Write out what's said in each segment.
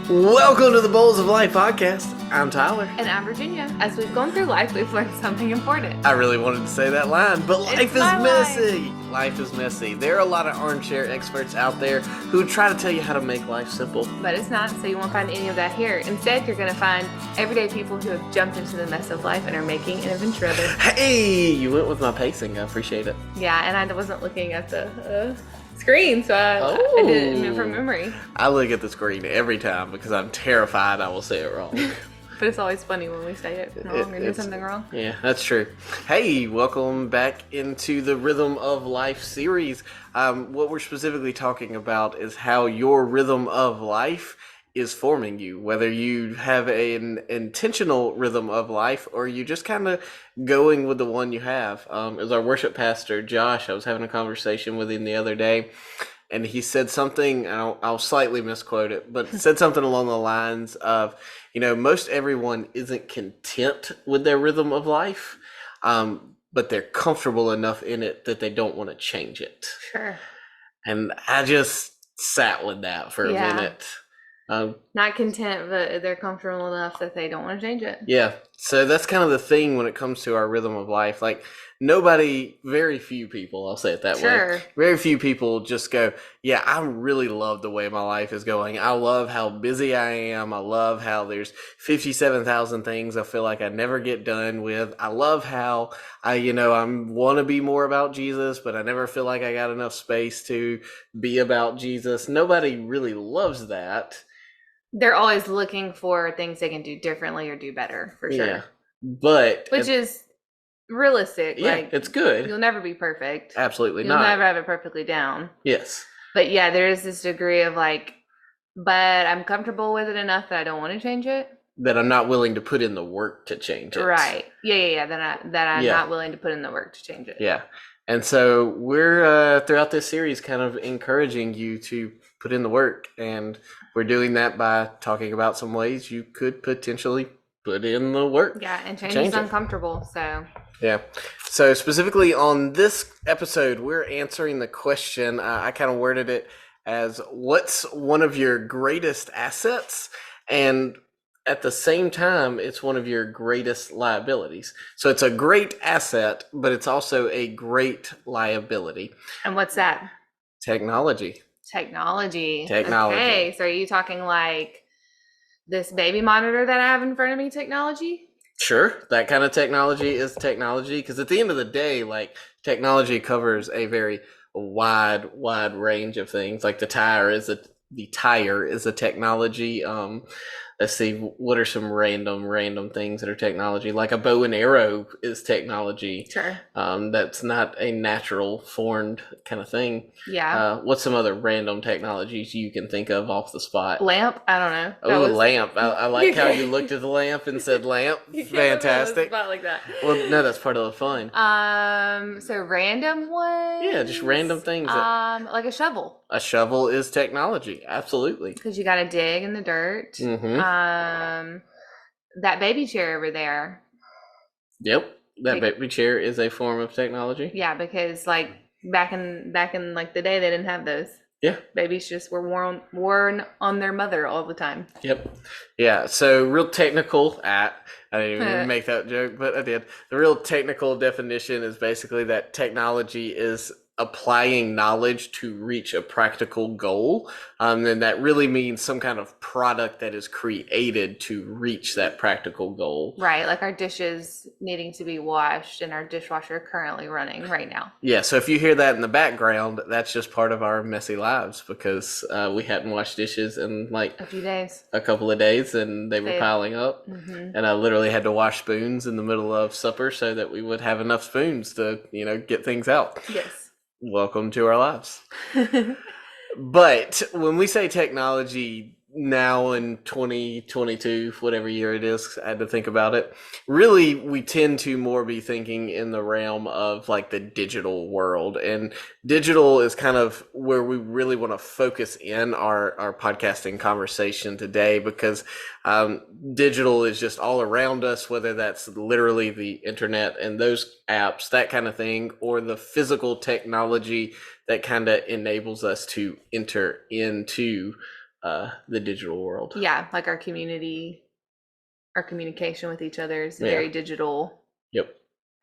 Welcome to the Boles of Life podcast. I'm Tyler. And I'm Virginia. As we've gone through life, we've learned something important. I really wanted to say that line, but life is messy. Life. Life is messy. There are a lot of armchair experts out there who try to tell you how to make life simple. But it's not, so you won't find any of that here. Instead, you're going to find everyday people who have jumped into the mess of life and are making an adventure of it. Hey, you went with my pacing. I appreciate it. Yeah, and I wasn't looking at the screen, so I did it from memory. I look at the screen every time because I'm terrified I will say it wrong. But it's always funny when we say it wrong or do something wrong. Yeah, that's true. Hey, welcome back into the Rhythm of Life series. What we're specifically talking about is how your rhythm of life is forming you, whether you have an intentional rhythm of life or you just kind of going with the one you have. As our worship pastor, Josh, I was having a conversation with him the other day, and he said something, I'll slightly misquote it, but said something along the lines of, most everyone isn't content with their rhythm of life, but they're comfortable enough in it that they don't want to change it. Sure. And I just sat with that for a minute. Not content, but they're comfortable enough that they don't want to change it. Yeah. So that's kind of the thing when it comes to our rhythm of life. Like very few people, I'll say it that way. Very few people just go, yeah, I really love the way my life is going. I love how busy I am. I love how there's 57,000 things I feel like I never get done with. I love how I want to be more about Jesus, but I never feel like I got enough space to be about Jesus. Nobody really loves that. They're always looking for things they can do differently or do better, for sure. Yeah, which is realistic. Yeah, it's good. You'll never be perfect. Absolutely You'll not. never have it perfectly down. Yes. But yeah, there is this degree of but I'm comfortable with it enough that I don't want to change it. That I'm not willing to put in the work to change it. Right. Yeah. That I'm not willing to put in the work to change it. Yeah. And so we're throughout this series kind of encouraging you to put in the work, and we're doing that by talking about some ways you could potentially put in the work. Yeah, and change is uncomfortable, so. Yeah. So specifically on this episode, we're answering the question, I kind of worded it as, what's one of your greatest assets? And at the same time, it's one of your greatest liabilities. So it's a great asset, but it's also a great liability. And what's that? Technology. Okay, so are you talking like this baby monitor that I have in front of me technology? Sure, that kind of technology is technology, because at the end of the day, technology covers a very wide range of things. Like the tire is a technology. Let's see, what are some random things that are technology? Like a bow and arrow is technology. Sure. That's not a natural formed kind of thing. Yeah. What's some other random technologies you can think of off the spot? Lamp? I don't know. Oh, lamp. I like how you looked at the lamp and said lamp. Fantastic. Spot like that. Well, no, that's part of the fun. So random ones? Yeah, just random things. Like a shovel. A shovel is technology. Absolutely. Because you got to dig in the dirt. Mm-hmm. That baby chair over there. Yep, that baby chair is a form of technology. Yeah, because back in the day, they didn't have those. Yeah, babies just were worn on their mother all the time. Yep. Yeah. So real technical I didn't even make that joke, but I did. The real technical definition is basically that technology is applying knowledge to reach a practical goal. And that really means some kind of product that is created to reach that practical goal. Right, like our dishes needing to be washed and our dishwasher currently running right now. Yeah, so if you hear that in the background, that's just part of our messy lives, because we hadn't washed dishes in a couple of days, and they were piling up. Mm-hmm. And I literally had to wash spoons in the middle of supper so that we would have enough spoons to, get things out. Yes. Welcome to our lives. But when we say technology now in 2022, whatever year it is, I had to think about it. Really, we tend to more be thinking in the realm of the digital world. And digital is kind of where we really want to focus in our podcasting conversation today, because digital is just all around us, whether that's literally the internet and those apps, that kind of thing, or the physical technology that kind of enables us to enter into the digital world. Yeah, like our community, our communication with each other is Yeah. very digital. Yep.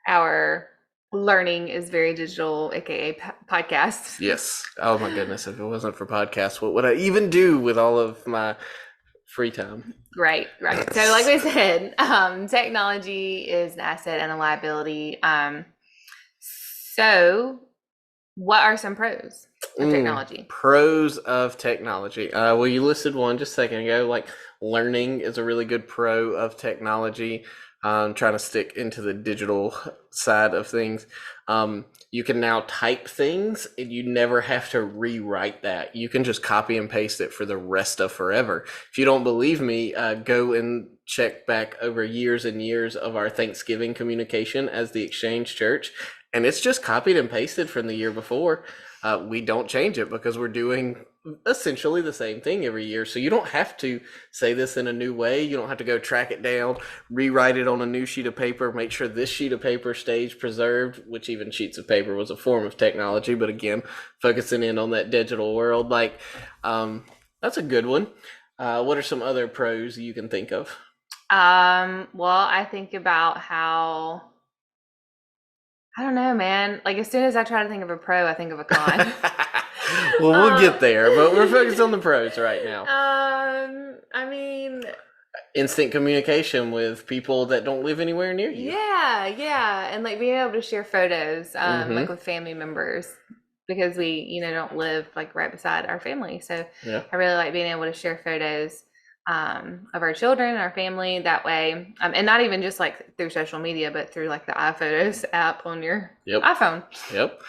Our learning is very digital, aka podcasts. Yes. Oh my goodness, if it wasn't for podcasts, what would I even do with all of my free time? Right. So like we said, technology is an asset and a liability. So what are some pros of technology? Pros of technology. Well, you listed one just a second ago. Like, learning is a really good pro of technology. Trying to stick into the digital side of things. You can now type things and you never have to rewrite that. You can just copy and paste it for the rest of forever. If you don't believe me, go and check back over years and years of our Thanksgiving communication as the Exchange Church, and it's just copied and pasted from the year before. We don't change it because we're doing essentially the same thing every year. So you don't have to say this in a new way. You don't have to go track it down, rewrite it on a new sheet of paper, make sure this sheet of paper stays preserved, which even sheets of paper was a form of technology. But again, focusing in on that digital world, like, that's a good one. What are some other pros you can think of? Well, I think about how, I don't know, man. Like as soon as I try to think of a pro, I think of a con. Well, we'll get there, but we're focused on the pros right now. I mean, Instant communication with people that don't live anywhere near you. yeah, and like being able to share photos, like with family members, because we, don't live like right beside our family. So Yeah. I really like being able to share photos of our children, our family that way, and not even just like through social media, but through like the iPhotos app on your iPhone. Yep.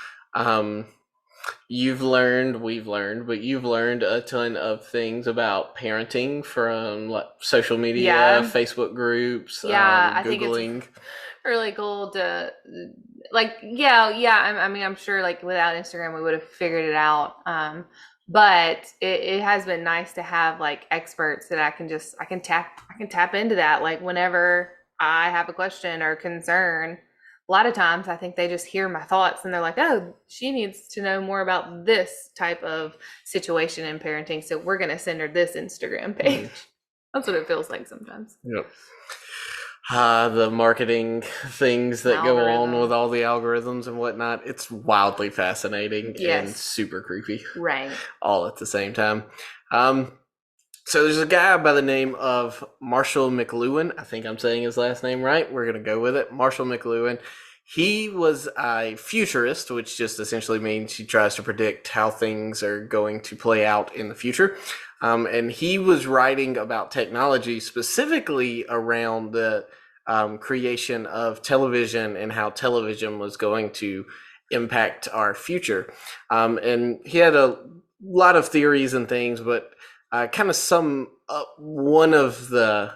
We've learned, but you've learned a ton of things about parenting from like social media, Facebook groups, I Googling. think it's really cool to like, I mean, I'm sure like without Instagram, we would have figured it out. But it has been nice to have like experts that I can tap into that. Like whenever I have a question or concern, a lot of times I think they just hear my thoughts and they're like, oh, she needs to know more about this type of situation in parenting. So we're going to send her this Instagram page. That's what it feels like sometimes. Yep. The marketing things that go on with all the algorithms and whatnot. It's wildly fascinating and super creepy. Right. All at the same time. So there's a guy by the name of Marshall McLuhan. I think I'm saying his last name right. We're going to go with it. Marshall McLuhan. He was a futurist, which just essentially means he tries to predict how things are going to play out in the future. And he was writing about technology specifically around the creation of television and how television was going to impact our future. And he had a lot of theories and things, but kind of sum up one of the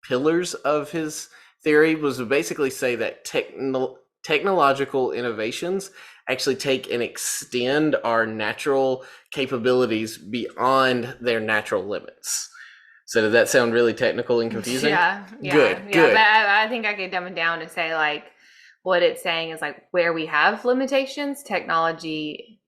pillars of his theory was to basically say that technological innovations actually take and extend our natural capabilities beyond their natural limits. So did that sound really technical and confusing? Yeah. Good. But I think I could dumb it down to say like what it's saying is like where we have limitations, technology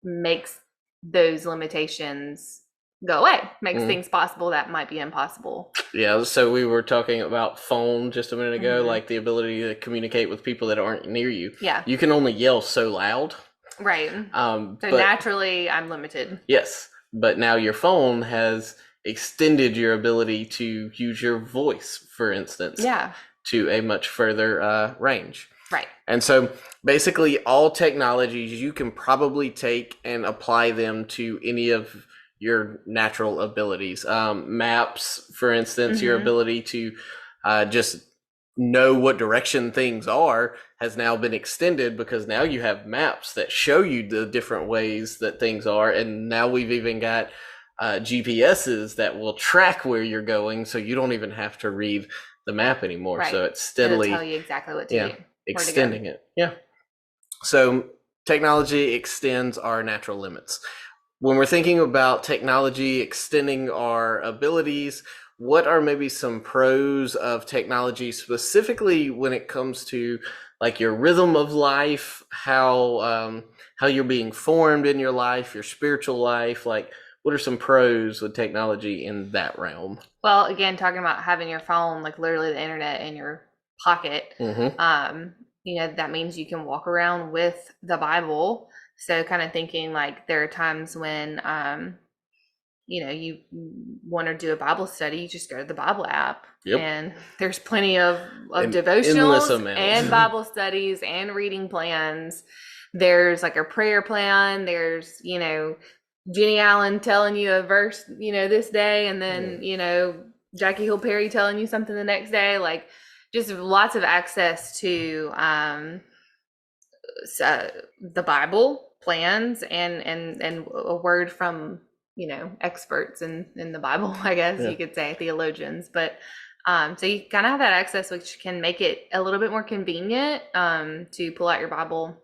makes those limitations go away, makes things possible that might be impossible. Yeah, so we were talking about phone just a minute ago, like the ability to communicate with people that aren't near you. Yeah. You can only yell so loud. Right. So naturally, I'm limited. Yes, but now your phone has extended your ability to use your voice, for instance, to a much further range. Right. And so basically all technologies, you can probably take and apply them to any of your natural abilities. Maps, for instance, your ability to just know what direction things are has now been extended because now you have maps that show you the different ways that things are. And now we've even got GPSs that will track where you're going, so you don't even have to read the map anymore. Right. So it's steadily tell you exactly what to do. Extending it. Yeah. So technology extends our natural limits. When we're thinking about technology extending our abilities, what are maybe some pros of technology specifically when it comes to like your rhythm of life, how you're being formed in your life, your spiritual life? Like, what are some pros with technology in that realm? Well, again, talking about having your phone, like literally the internet in your pocket, Mm-hmm. that means you can walk around with the Bible. So kind of thinking like there are times when you want to do a Bible study, you just go to the Bible app. Yep. And there's plenty of An endless devotionals amount. and Bible studies and reading plans. There's like a prayer plan. There's, Jenny Allen telling you a verse, this day, and then, Jackie Hill Perry telling you something the next day. Like just lots of access to the Bible plans and a word from experts in the Bible, I guess Yeah. you could say theologians. But so you kind of have that access, which can make it a little bit more convenient to pull out your Bible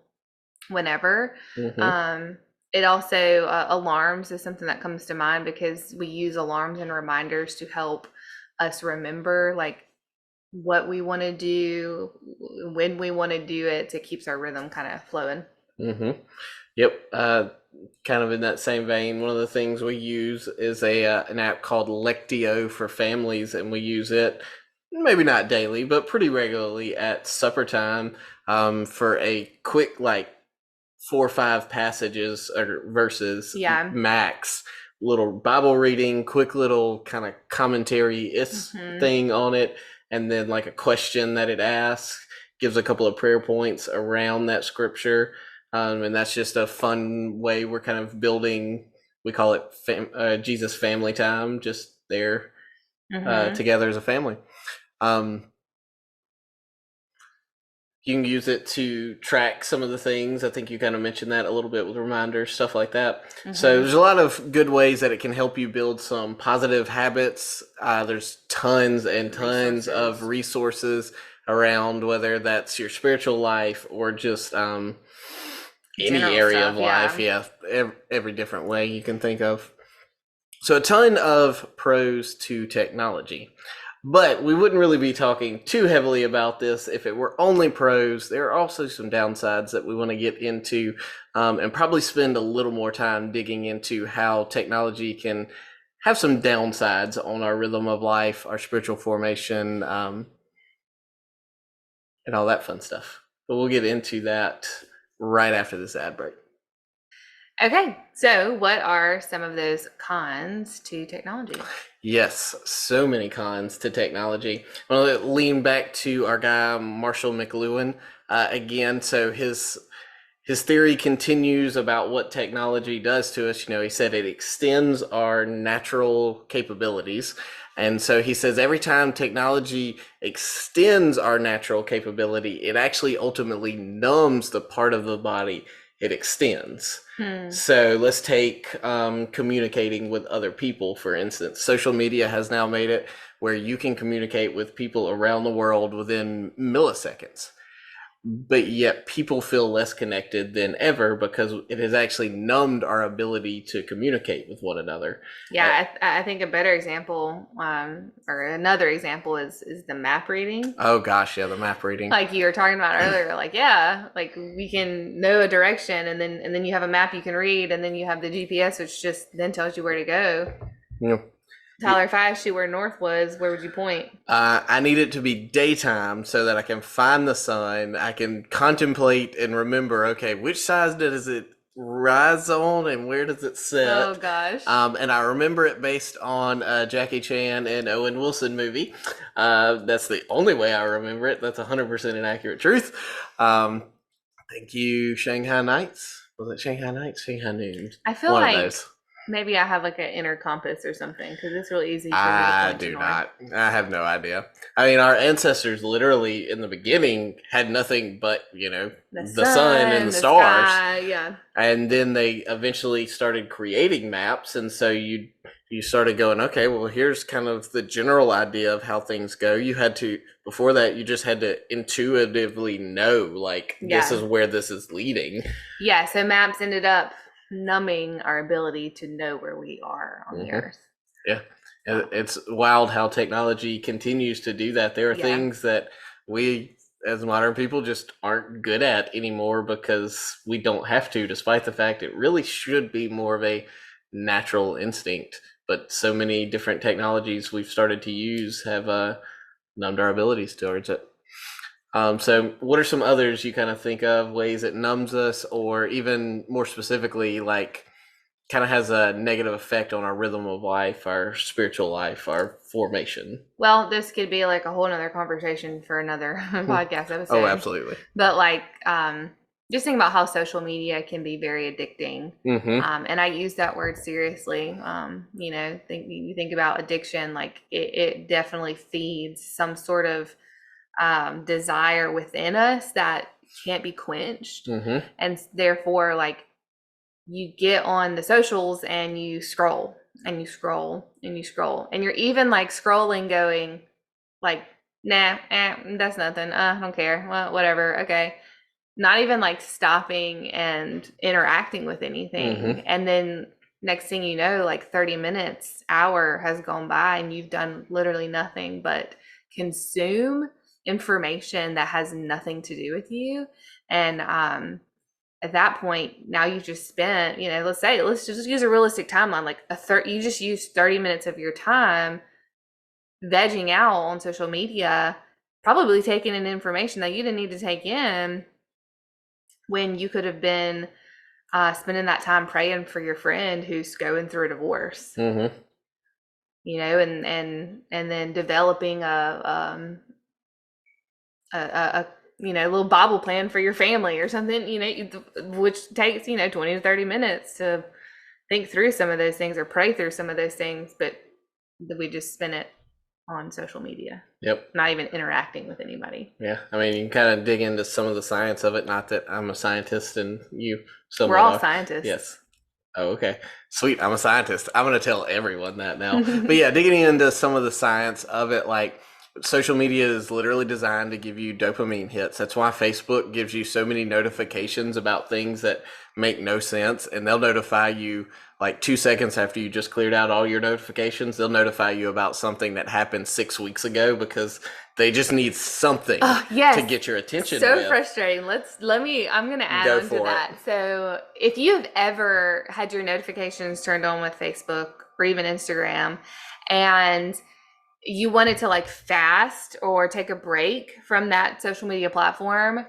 whenever. Mm-hmm. Um, it also alarms is something that comes to mind because we use alarms and reminders to help us remember like what we want to do, when we want to do it, to keeps our rhythm kind of flowing. Mm-hmm. Yep. Kind of in that same vein, one of the things we use is an app called Lectio for families, and we use it maybe not daily, but pretty regularly at supper time for a quick like 4 or 5 passages or verses Yeah. max, little Bible reading, quick little kind of commentary Mm-hmm. thing on it, and then like a question that it asks, gives a couple of prayer points around that scripture. And that's just a fun way we're kind of building. We call it Jesus family time, just there Mm-hmm. together as a family. Um, you can use it to track some of the things. I think you kind of mentioned that a little bit with reminders, stuff like that. So Mm-hmm. there's a lot of good ways that it can help you build some positive habits. There's tons and tons of resources around, whether that's your spiritual life or just any General area of stuff. life. Yeah. Yeah, every different way you can think of. So a ton of pros to technology. But we wouldn't really be talking too heavily about this if it were only pros. There are also some downsides that we want to get into and probably spend a little more time digging into how technology can have some downsides on our rhythm of life, our spiritual formation, and all that fun stuff. But we'll get into that right after this ad break. Okay. So, what are some of those cons to technology? Yes, so many cons to technology. I want to lean back to our guy Marshall McLuhan again. So his theory continues about what technology does to us. He said it extends our natural capabilities. And so he says every time technology extends our natural capability, it actually ultimately numbs the part of the body it extends. Hmm. So let's take communicating with other people, for instance. Social media has now made it where you can communicate with people around the world within milliseconds, but yet people feel less connected than ever because it has actually numbed our ability to communicate with one another. Yeah, I think a better example, or another example is the map reading. Oh gosh, yeah, the map reading. Like you were talking about earlier, like yeah, like we can know a direction, and then you have a map you can read, and then you have the GPS, which just then tells you where to go. You know, Tyler, if I asked you where north was, where would you point? I need it to be daytime so that I can find the sun. I can contemplate and remember, okay, which side does it rise on and where does it Oh set? gosh. And I remember it based on a Jackie Chan and Owen Wilson movie. That's the only way I remember it. That's 100% inaccurate truth. Thank you, Shanghai Nights. Was it Shanghai Nights? Shanghai Noons. I feel One of like those. maybe I have like an inner compass or something because it's really easy for me to I point to do north. not. I have no idea. I mean, our ancestors literally in the beginning had nothing but, The the sun and sun, the the stars. sky, yeah. And then they eventually started creating maps. And so you started going, okay, well, here's kind of the general idea of how things go. You had to, before that, you just had to intuitively know, like, this is Yeah. where this is leading. Yeah, so maps ended up numbing our ability to know where we are on the Mm-hmm. earth. Yeah. Um, It's wild how technology continues to do that. There are yeah. things that we as modern people just aren't good at anymore because we don't have to, despite the fact it really should be more of a natural instinct. But so many different technologies we've started to use have numbed our abilities towards it. So what are some others you kind of think of, ways it numbs us, or even more specifically, like kind of has a negative effect on our rhythm of life, our spiritual life, our formation? Well, this could be like a whole nother conversation for another podcast episode. Oh, absolutely. But like, just think about how social media can be very addicting. And I use that word seriously. You think about addiction, like it definitely feeds some sort of desire within us that can't be quenched. And therefore, like, you get on the socials and you scroll and you scroll and you scroll, and you're even like scrolling going like, nah, that's nothing, I don't care, well, whatever, okay, not even like stopping and interacting with anything. And then next thing you know, like 30 minutes, hour has gone by and you've done literally nothing but consume information that has nothing to do with you. And at that point, now you've just spent, let's just use a realistic timeline, like you just used 30 minutes of your time vegging out on social media, probably taking in information that you didn't need to take in, when you could have been spending that time praying for your friend who's going through a divorce. And then developing a little Bible plan for your family or something, which takes 20 to 30 minutes to think through some of those things or pray through some of those things, but we just spend it on social media. Yep. Not even interacting with anybody. Yeah. I mean, you can kind of dig into some of the science of it. Not that I'm a scientist and you. We're all scientists. Yes. Oh, okay. Sweet. I'm a scientist. I'm going to tell everyone that now. But yeah, digging into some of the science of it, like social media is literally designed to give you dopamine hits. That's why Facebook gives you so many notifications about things that make no sense. And they'll notify you like 2 seconds after you just cleared out all your notifications. They'll notify you about something that happened 6 weeks ago because they just need something to get your attention. So frustrating. I'm going to add on to that. So if you've ever had your notifications turned on with Facebook or even Instagram, and you wanted to like fast or take a break from that social media platform,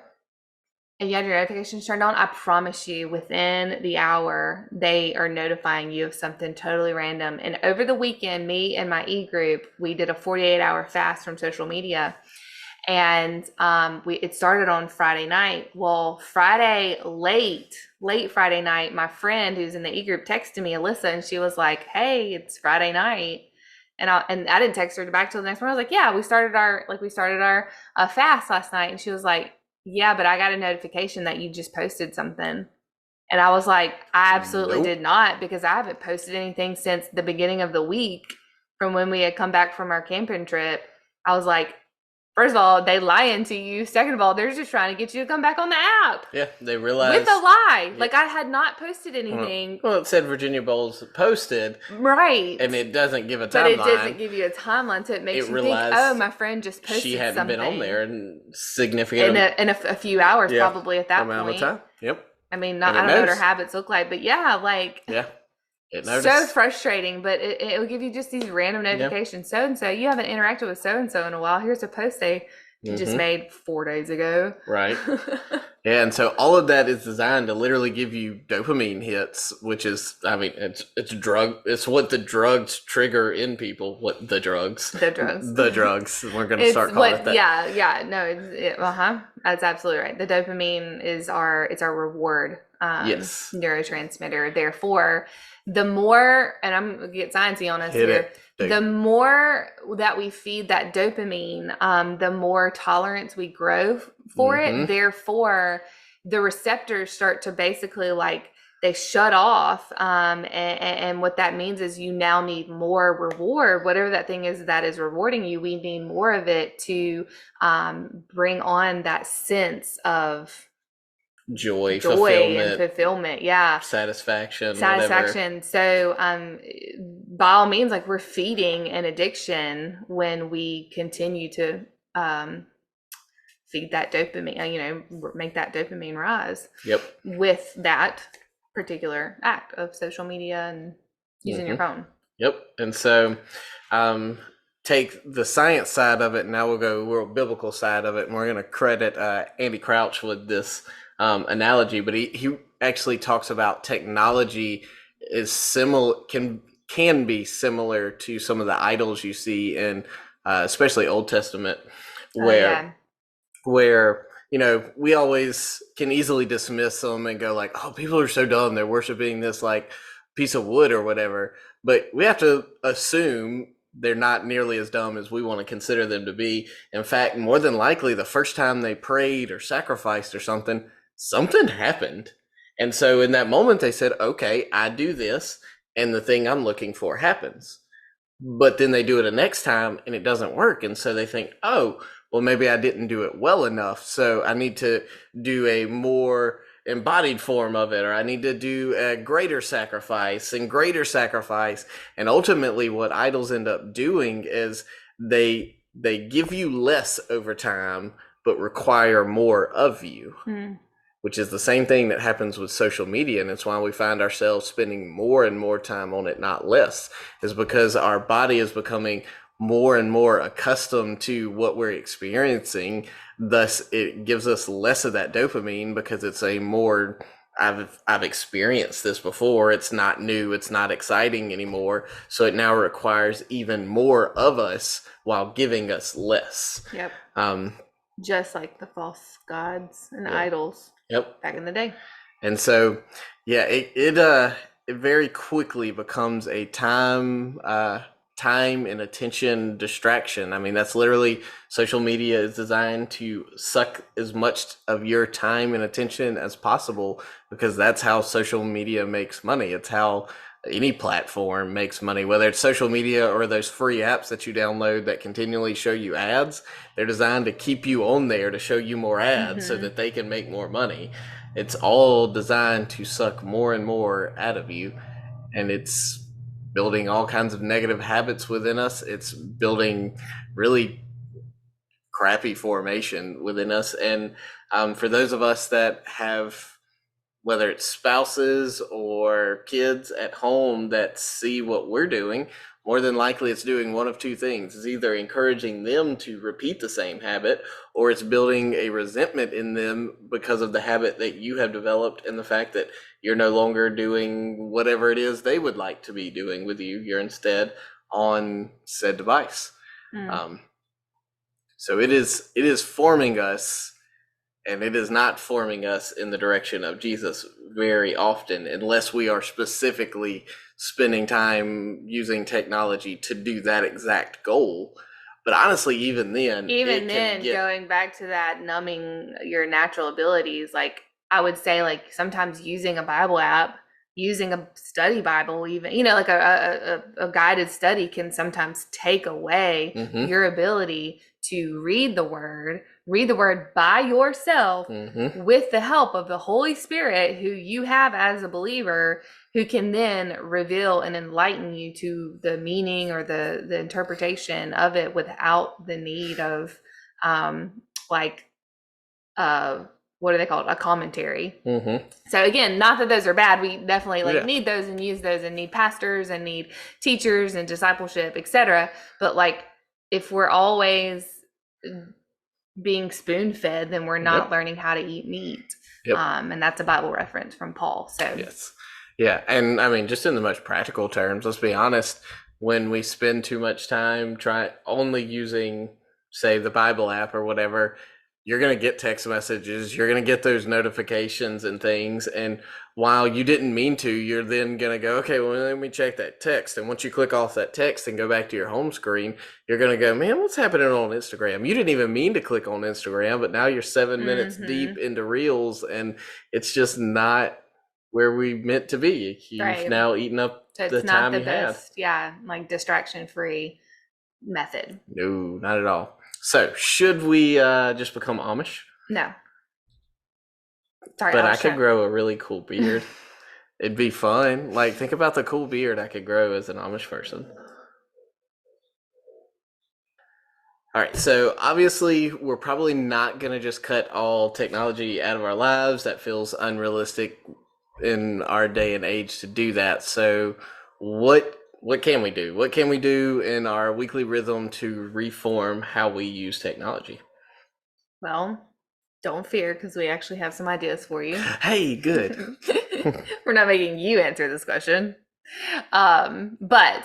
and you had your notifications turned on, I promise you within the hour, they are notifying you of something totally random. And over the weekend, me and my e-group, we did a 48-hour fast from social media. And it started on Friday night. Well, late Friday night, my friend who's in the e-group texted me, Alyssa, and she was like, hey, it's Friday night. And I didn't text her back till the next morning. I was like, yeah, we started our fast last night. And she was like, yeah, but I got a notification that you just posted something. And I was like, I absolutely did not, because I haven't posted anything since the beginning of the week from when we had come back from our camping trip. I was like, first of all, they lying to you. Second of all, they're just trying to get you to come back on the app. Yeah, they realized. With a lie. Yeah. Like, I had not posted anything. Well, it said Virginia Boles posted. Right. And it doesn't give a timeline. But it doesn't give you a timeline, so it makes you think, oh, my friend just posted something. She hadn't been on there in significant. In a few hours, probably, at that amount point. Of time. Yep. I mean, I don't know what her habits look like, but yeah, like. Yeah. So frustrating, but it will give you just these random notifications. So and so, you haven't interacted with so and so in a while. Here's a post they just made 4 days ago. Right. Yeah, and so all of that is designed to literally give you dopamine hits, which is, I mean, it's drug. It's what the drugs trigger in people. What the drugs? The drugs. The drugs. We're going to start calling it that. Yeah. No, that's absolutely right. The dopamine is our reward. Neurotransmitter. Therefore, the more, and I'm gonna get sciencey on us here, the more that we feed that dopamine, the more tolerance we grow for it. Therefore, the receptors start to basically like they shut off, and what that means is you now need more reward, whatever that thing is that is rewarding you. We need more of it to bring on that sense of joy and fulfillment, satisfaction. Whatever. So by all means, like, we're feeding an addiction when we continue to feed that dopamine, make that dopamine rise with that particular act of social media and using your phone. Yep. And so, um, take the science side of it, and now we'll go world biblical side of it, and we're going to credit Andy Crouch with this analogy. But he actually talks about technology is similar can be similar to some of the idols you see in especially Old Testament, where where we always can easily dismiss them and go like, oh, people are so dumb, they're worshiping this like piece of wood or whatever. But we have to assume they're not nearly as dumb as we want to consider them to be. In fact, more than likely, the first time they prayed or sacrificed or something happened. And so in that moment, they said, okay, I do this, and the thing I'm looking for happens. But then they do it the next time and it doesn't work. And so they think, oh, well, maybe I didn't do it well enough. So I need to do a more embodied form of it, or I need to do a greater sacrifice and greater sacrifice. And ultimately, what idols end up doing is they give you less over time, but require more of you. Which is the same thing that happens with social media. And it's why we find ourselves spending more and more time on it, not less, is because our body is becoming more and more accustomed to what we're experiencing. Thus, it gives us less of that dopamine because it's a more, I've experienced this before. It's not new. It's not exciting anymore. So it now requires even more of us while giving us less. Yep. Just like the false gods and idols. Yep. Back in the day. And so, yeah, it very quickly becomes a time and attention distraction. I mean, that's literally, social media is designed to suck as much of your time and attention as possible, because that's how social media makes money. It's how any platform makes money, whether it's social media or those free apps that you download that continually show you ads. They're designed to keep you on there to show you more ads so that they can make more money. It's all designed to suck more and more out of you, and it's building all kinds of negative habits within us. It's building really crappy formation within us. And for those of us that have, whether it's spouses or kids at home that see what we're doing, more than likely it's doing one of two things. It's either encouraging them to repeat the same habit, or it's building a resentment in them because of the habit that you have developed and the fact that you're no longer doing whatever it is they would like to be doing with you. You're instead on said device. So it is forming us, and it is not forming us in the direction of Jesus very often, unless we are specifically spending time using technology to do that exact goal. But honestly, even then, going back to that numbing your natural abilities, like I would say, like sometimes using a Bible app, using a study Bible, even, like a guided study can sometimes take away your ability to read the word by yourself with the help of the Holy Spirit, who you have as a believer, who can then reveal and enlighten you to the meaning or the interpretation of it without the need of what are they called? A commentary. So again, not that those are bad. We definitely need those and use those and need pastors and need teachers and discipleship, etc. But like, if we're always being spoon fed, then we're not learning how to eat meat. And that's a Bible reference from Paul. So yes. Yeah. And I mean, just in the most practical terms, let's be honest, when we spend too much time only using, say, the Bible app or whatever, you're going to get text messages, you're going to get those notifications and things. And while you didn't mean to, you're then going to go, okay, well, let me check that text. And once you click off that text and go back to your home screen, you're going to go, man, what's happening on Instagram? You didn't even mean to click on Instagram, but now you're 7 minutes deep into Reels, and it's just not where we meant to be. You've now eaten up the time you have. Yeah, like distraction-free method. No, not at all. So, should we just become Amish? No. Sorry, but I could grow a really cool beard. It'd be fun. Like, think about the cool beard I could grow as an Amish person. All right, so obviously we're probably not going to just cut all technology out of our lives. That feels unrealistic in our day and age to do that. So what can we do? What can we do in our weekly rhythm to reform how we use technology? Well, don't fear because we actually have some ideas for you. Hey, good. We're not making you answer this question. But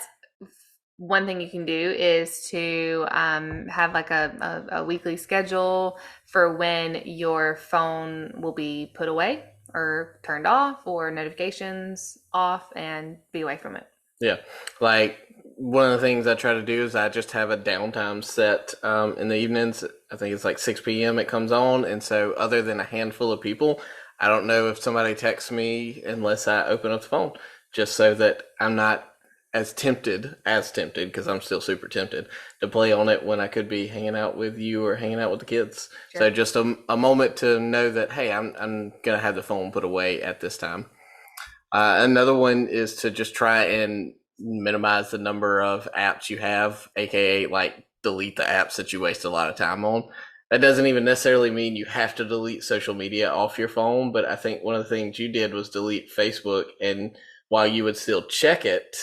one thing you can do is to have like a weekly schedule for when your phone will be put away or turned off or notifications off and be away from it. Yeah, like one of the things I try to do is I just have a downtime set in the evenings. I think it's like 6 p.m. it comes on, and so other than a handful of people, I don't know if somebody texts me unless I open up the phone, just so that I'm not as tempted because I'm still super tempted to play on it when I could be hanging out with you or hanging out with the kids. Sure. So just a moment to know that hey, I'm gonna have the phone put away at this time. Another one is to just try and minimize the number of apps you have, aka like delete the apps that you waste a lot of time on. That doesn't even necessarily mean you have to delete social media off your phone, but I think one of the things you did was delete Facebook, and while you would still check it,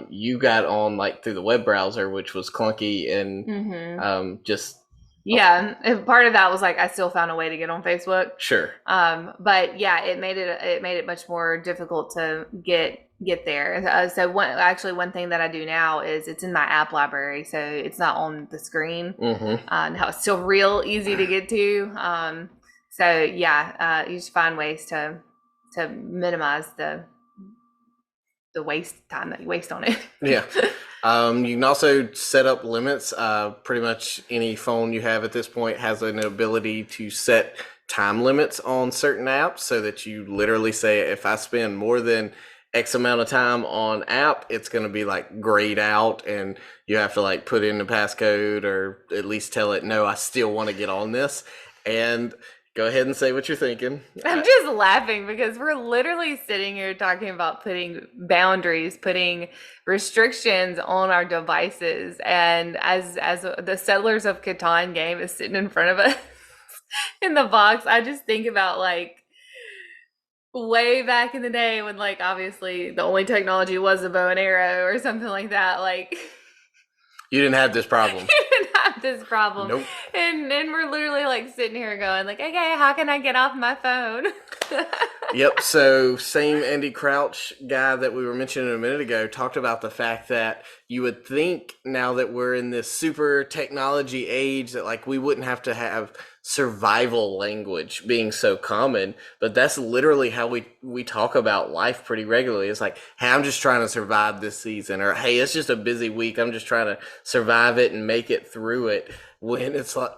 you got on like through the web browser, which was clunky and just Yeah, and part of that was like I still found a way to get on Facebook. sure. But yeah, it made it much more difficult to get there. So one thing that I do now is it's in my app library, so it's not on the screen. Now it's still real easy to get to. So yeah, you just find ways to minimize the waste time that you waste on it. Yeah. You can also set up limits. Pretty much any phone you have at this point has an ability to set time limits on certain apps so that you literally say, if I spend more than X amount of time on app, it's going to be like grayed out and you have to like put in the passcode or at least tell it, no, I still want to get on this. And go ahead and say what you're thinking. I'm just laughing because we're literally sitting here talking about putting boundaries, putting restrictions on our devices, and as the Settlers of Catan game is sitting in front of us in the box, I just think about like way back in the day when like obviously the only technology was a bow and arrow or something like that. Like You didn't have this problem. you didn't have this problem. Nope. And we're literally like sitting here going like, okay, how can I get off my phone? Yep. So same Andy Crouch guy that we were mentioning a minute ago talked about the fact that you would think now that we're in this super technology age that like we wouldn't have to have survival language being so common, but that's literally how we talk about life pretty regularly. It's like, hey, I'm just trying to survive this season, or hey, it's just a busy week, I'm just trying to survive it and make it through it. When it's like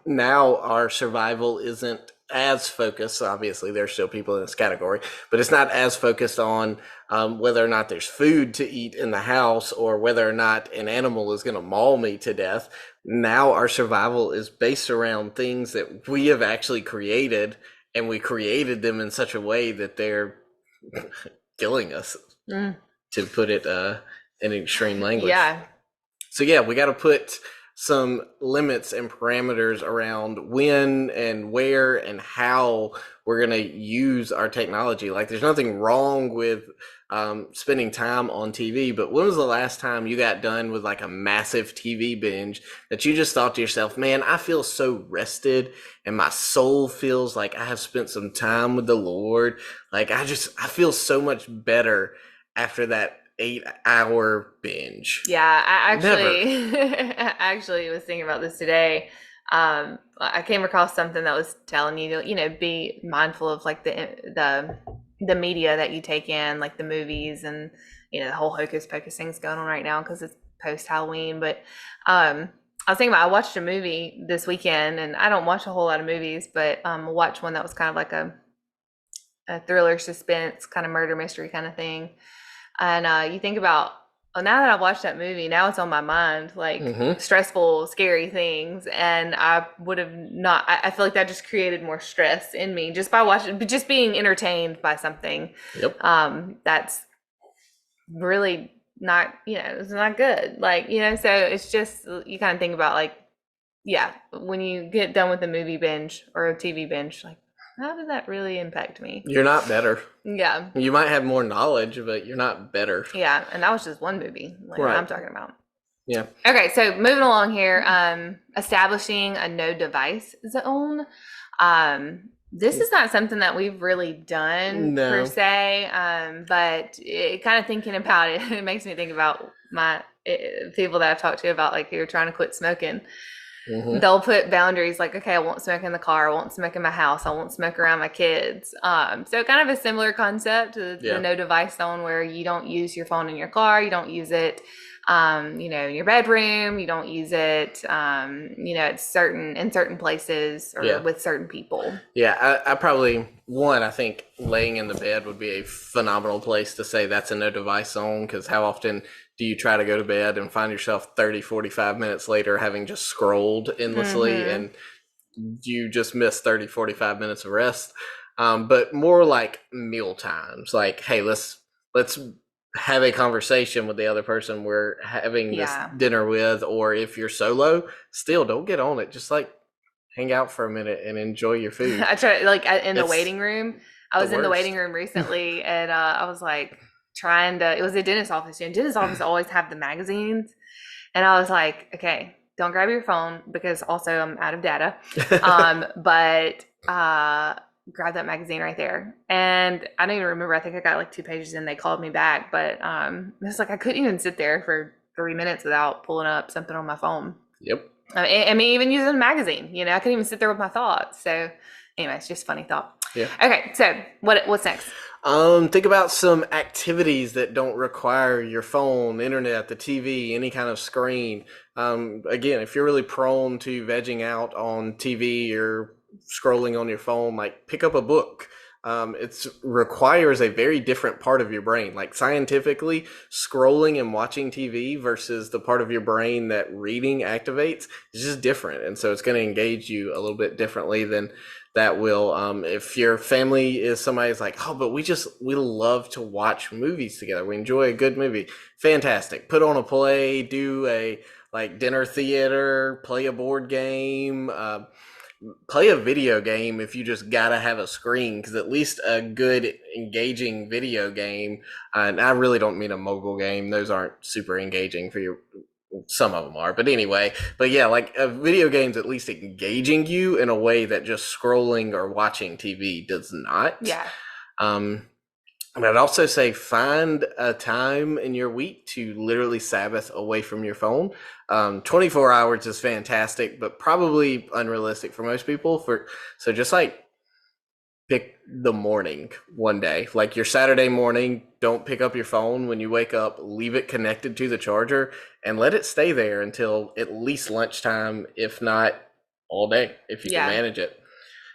now our survival isn't as focused. Obviously, there's still people in this category, but it's not as focused on whether or not there's food to eat in the house or whether or not an animal is going to maul me to death. Now our survival is based around things that we have actually created, and we created them in such a way that they're killing us, to put it in extreme language. Yeah. So yeah, we got to put some limits and parameters around when and where and how we're going to use our technology. Like there's nothing wrong with spending time on TV, but when was the last time you got done with like a massive TV binge that you just thought to yourself, man, I feel so rested and my soul feels like I have spent some time with the Lord. Like I feel so much better after that 8-hour binge. Yeah, I actually actually was thinking about this today. I came across something that was telling you to, be mindful of like the media that you take in, like the movies and the whole hocus pocus thing's going on right now because it's post Halloween. But I was thinking about I watched a movie this weekend, and I don't watch a whole lot of movies, but I watched one that was kind of like a thriller, suspense, kind of murder mystery kind of thing. And you think about, well, now that I've watched that movie, now it's on my mind, like stressful, scary things. And I would have not, I feel like that just created more stress in me just by watching, but just being entertained by something. Yep. That's really not, it's not good. Like, so it's just, you kind of think about like, yeah, when you get done with a movie binge or a TV binge, like, how did that really impact me? You're not better. Yeah. You might have more knowledge, but you're not better. Yeah. And that was just one movie like Right. I'm talking about. Yeah. Okay, so moving along here, establishing a no device zone. This is not something that we've really done per No. se, but kind of thinking about it, it makes me think about my people that I've talked to about like who are trying to quit smoking. Mm-hmm. They'll put boundaries like, okay, I won't smoke in the car, I won't smoke in my house, I won't smoke around my kids. So kind of a similar concept to the no device zone where you don't use your phone in your car, you don't use it you know, in your bedroom, you don't use it you know, it's in certain places or with certain people. Yeah, I probably I think laying in the bed would be a phenomenal place to say that's a no device zone, because how often do you try to go to bed and find yourself 30-45 minutes later having just scrolled endlessly and you just missed 30-45 minutes of rest? But more like meal times, like, hey, let's have a conversation with the other person we're having this dinner with, or if you're solo, still don't get on it, just like hang out for a minute and enjoy your food. I tried like in the waiting room. I was in the waiting room recently and I was like trying to, it was a dentist office, and dentist office always have the magazines, and I was like, okay, don't grab your phone because also I'm out of data. But grab that magazine right there. And I don't even remember, I think I got like 2 pages and they called me back, but it's like I couldn't even sit there for 3 minutes without pulling up something on my phone. Yep. I mean, even using a magazine, you know, I couldn't even sit there with my thoughts. So anyway, it's just a funny thought. Yeah. Okay, so what's next? Think about some activities that don't require your phone, internet, the TV, any kind of screen. Again, if you're really prone to vegging out on TV or scrolling on your phone, like pick up a book. It requires a very different part of your brain. Like scientifically, scrolling and watching TV versus the part of your brain that reading activates is just different. And so it's going to engage you a little bit differently than that will. If your family is somebody who's like, oh, but we love to watch movies together, we enjoy a good movie, fantastic. Put on a play, do a like dinner theater, play a board game, play a video game if you just gotta have a screen, because at least a good engaging video game, and I really don't mean a mobile game, those aren't super engaging for your, some of them are, but anyway, but yeah, like a video game's at least engaging you in a way that just scrolling or watching TV does not. Yeah. And I'd also say find a time in your week to literally Sabbath away from your phone. 24 hours is fantastic, but probably unrealistic for most people. So just like pick the morning one day, like your Saturday morning, don't pick up your phone when you wake up, leave it connected to the charger and let it stay there until at least lunchtime, if not all day, if you can manage it.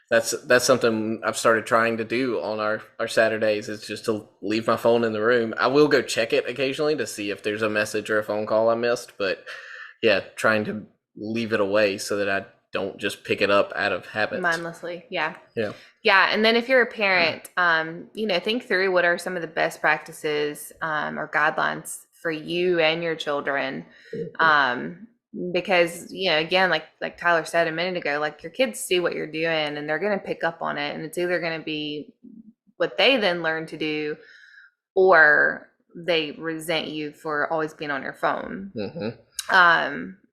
That's something I've started trying to do on our Saturdays, is just to leave my phone in the room. I will go check it occasionally to see if there's a message or a phone call I missed, but yeah, trying to leave it away so that I don't just pick it up out of habit. Mindlessly. Yeah. Yeah. Yeah. And then if you're a parent, you know, think through what are some of the best practices or guidelines for you and your children. Because, you know, again, like Tyler said a minute ago, like your kids see what you're doing and they're going to pick up on it, and it's either going to be what they then learn to do, or they resent you for always being on your phone.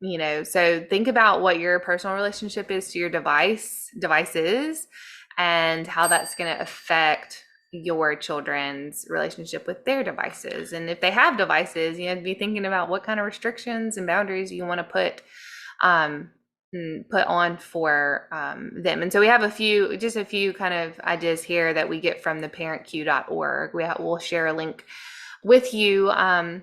You know, so think about what your personal relationship is to your devices and how that's going to affect your children's relationship with their devices. And if they have devices, you have to be thinking about what kind of restrictions and boundaries you want to put on for them. And so we have a few kind of ideas here that we get from the parentq.org. We'll share a link with you, a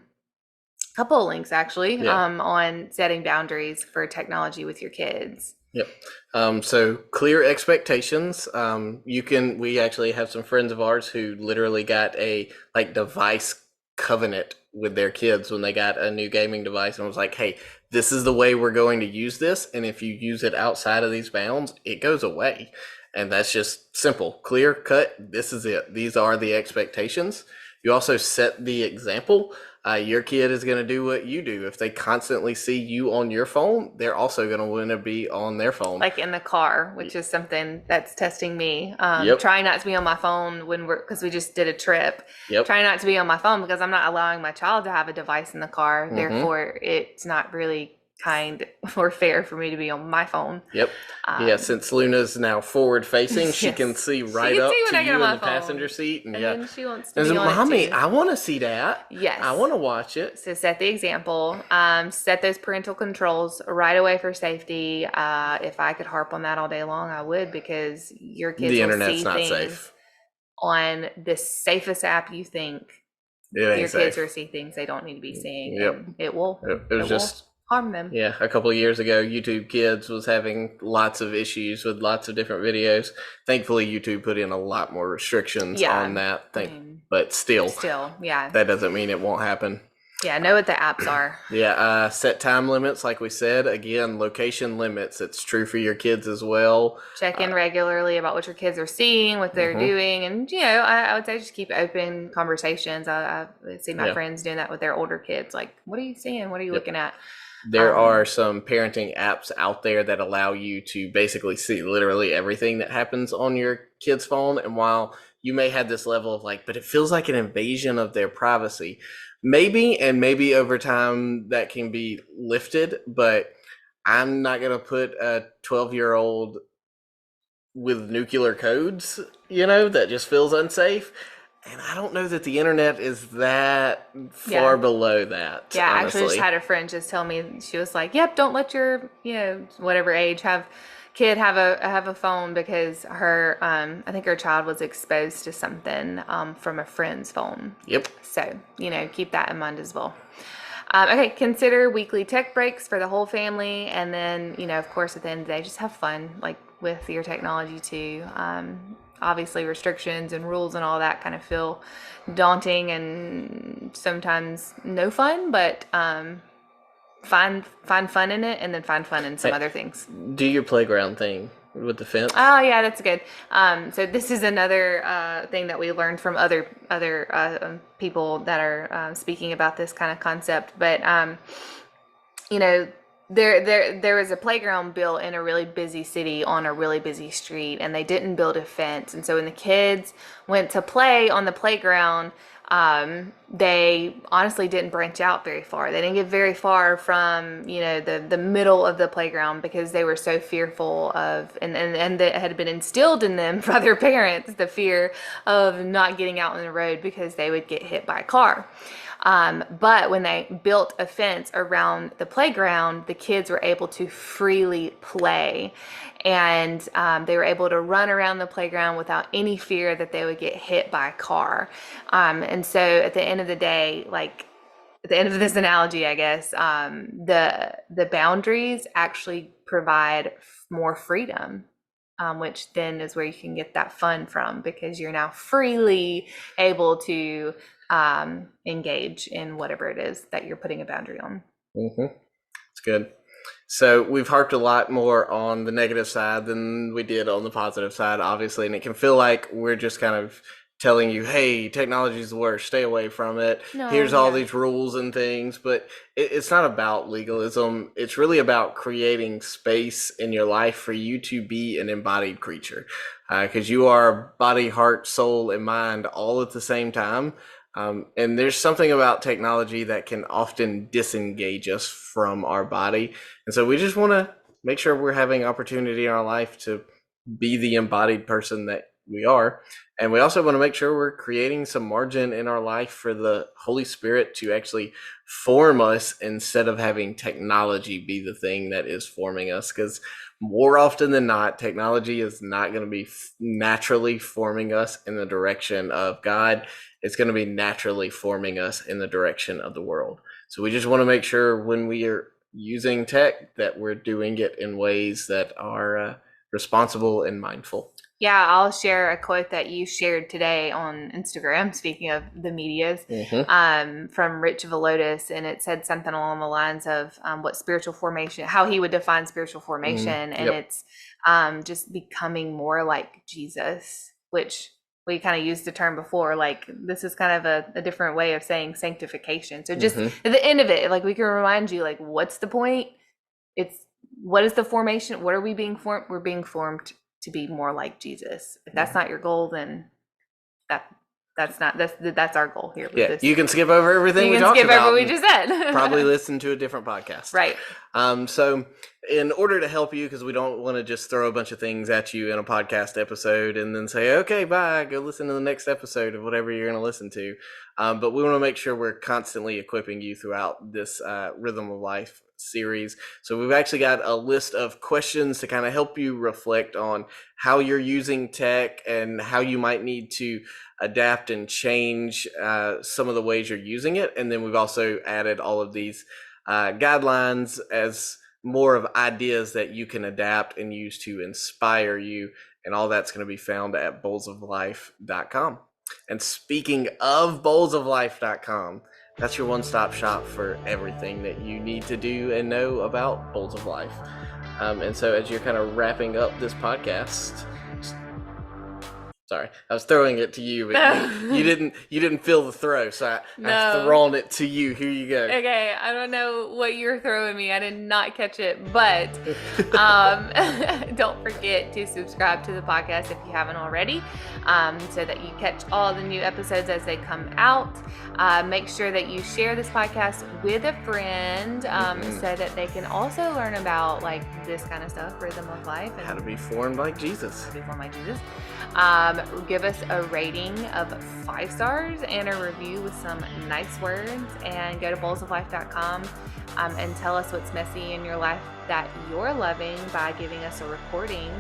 couple of links actually, on setting boundaries for technology with your kids. Yep. So clear expectations. We actually have some friends of ours who literally got a like device covenant with their kids when they got a new gaming device, and was like, hey, this is the way we're going to use this, and if you use it outside of these bounds, it goes away. And that's just simple, clear cut. This is it. These are the expectations. You also set the example. Your kid is going to do what you do. If they constantly see you on your phone, they're also going to want to be on their phone. Like in the car, which is something that's testing me. Yep. Trying not to be on my phone because we just did a trip. Yep. Trying not to be on my phone because I'm not allowing my child to have a device in the car. Mm-hmm. Therefore, it's not really kind or fair for me to be on my phone. Yep. Yeah, since Luna's now forward facing, she Yes. can see She right can up see when to I get you on in my the phone. passenger seat. And And yeah. then she wants to And be so, on Mommy, it too. I want to see that. Yes. I want to watch it. So set the example. Set those parental controls right away for safety. If I could harp on that all day long, I would, because your kids The will internet's see not things safe. on the safest app you think. It ain't Your safe. kids will see things they don't need to be seeing. Yep. And it will. It was just harm them. Yeah, a couple of years ago, YouTube Kids was having lots of issues with lots of different videos. Thankfully, YouTube put in a lot more restrictions on that. But still, yeah. That doesn't mean it won't happen. Yeah, know what the apps are. Yeah, set time limits, like we said. Again, location limits. It's true for your kids as well. Check in regularly about what your kids are seeing, what they're doing. And, I would say just keep open conversations. I see my friends doing that with their older kids. Like, what are you seeing? What are you looking at? There are some parenting apps out there that allow you to basically see literally everything that happens on your kid's phone. And while you may have this level of but it feels like an invasion of their privacy, maybe over time that can be lifted, but I'm not going to put a 12-year-old with nuclear codes, that just feels unsafe. And I don't know that the internet is that far below that. Yeah, I honestly. actually just had a friend just tell me, she was like, "Yep, don't let your, whatever age kid have a phone, because her I think her child was exposed to something from a friend's phone." Yep. So, keep that in mind as well. Okay, consider weekly tech breaks for the whole family, and then, of course, at the end of the day, just have fun, like with your technology too. Obviously, restrictions and rules and all that kind of feel daunting and sometimes no fun, but find fun in it, and then find fun in some other things. Do your playground thing with the fence. Oh yeah, that's good. So this is another thing that we learned from other people that are speaking about this kind of concept. But there was a playground built in a really busy city on a really busy street, and they didn't build a fence. And so when the kids went to play on the playground, they honestly didn't branch out very far. They didn't get very far from, the middle of the playground, because they were so fearful of, and that had been instilled in them by their parents, the fear of not getting out on the road because they would get hit by a car. But when they built a fence around the playground, the kids were able to freely play, and they were able to run around the playground without any fear that they would get hit by a car. And so at the end of the day, like at the end of this analogy, I guess, the boundaries actually provide more freedom. Which then is where you can get that fun from, because you're now freely able to engage in whatever it is that you're putting a boundary on. It's good. So we've harped a lot more on the negative side than we did on the positive side, obviously, and it can feel like we're just kind of telling you, hey, technology is the worst, stay away from it. Here's all these rules and things, but it's not about legalism. It's really about creating space in your life for you to be an embodied creature, because you are body, heart, soul, and mind all at the same time. And there's something about technology that can often disengage us from our body. And so we just want to make sure we're having opportunity in our life to be the embodied person that we are. And we also want to make sure we're creating some margin in our life for the Holy Spirit to actually form us, instead of having technology be the thing that is forming us. Because more often than not, technology is not going to be naturally forming us in the direction of God. It's going to be naturally forming us in the direction of the world. So we just want to make sure when we are using tech that we're doing it in ways that are responsible and mindful. Yeah, I'll share a quote that you shared today on Instagram, speaking of the medias, from Rich Velotis, and it said something along the lines of what spiritual formation, how he would define spiritual formation, and it's just becoming more like Jesus, which we kind of used the term before, like this is kind of a different way of saying sanctification. So just at the end of it, like we can remind you, like, what's the point? It's what is the formation? What are we being formed? We're being formed to be more like Jesus. If that's not your goal, then that's our goal here. Yeah, you can skip over everything we talked about. You can skip over what we just said. Probably listen to a different podcast. Right. So in order to help you, because we don't want to just throw a bunch of things at you in a podcast episode and then say, okay, bye, go listen to the next episode of whatever you're going to listen to. But we want to make sure we're constantly equipping you throughout this Rhythm of Life series. So we've actually got a list of questions to kind of help you reflect on how you're using tech and how you might need to adapt and change some of the ways you're using it. And then we've also added all of these guidelines as more of ideas that you can adapt and use to inspire you. And all that's going to be found at bolesoflife.com. And speaking of bolesoflife.com, that's your one-stop shop for everything that you need to do and know about Boles of Life. And so as you're kind of wrapping up this podcast, sorry, I was throwing it to you, but you didn't feel the throw, so I've thrown it to you. Here you go. Okay, I don't know what you're throwing me. I did not catch it, but don't forget to subscribe to the podcast if you haven't already, so that you catch all the new episodes as they come out. Make sure that you share this podcast with a friend, so that they can also learn about like this kind of stuff, Rhythm of Life, and how to be formed like Jesus. Give us a rating of 5 stars and a review with some nice words, and go to bolesoflife.com and tell us what's messy in your life that you're loving by giving us a recording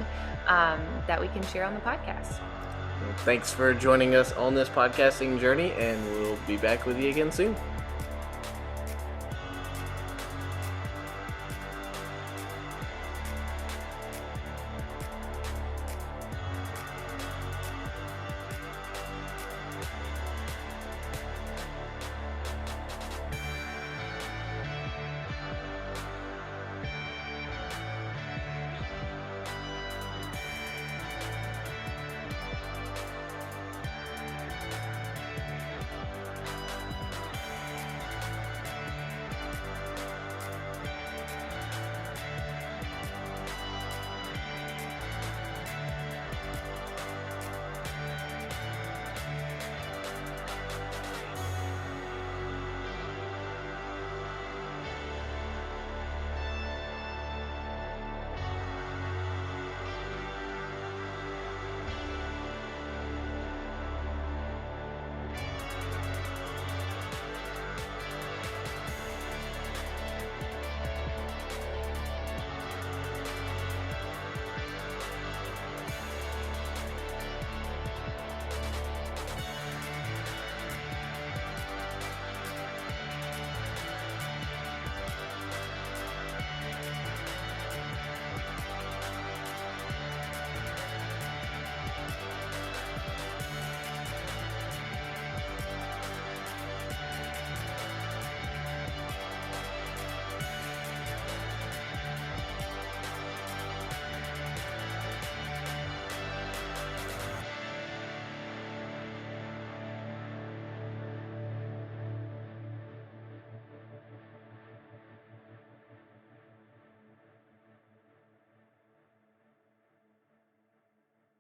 that we can share on the podcast. Well, thanks for joining us on this podcasting journey, and we'll be back with you again soon.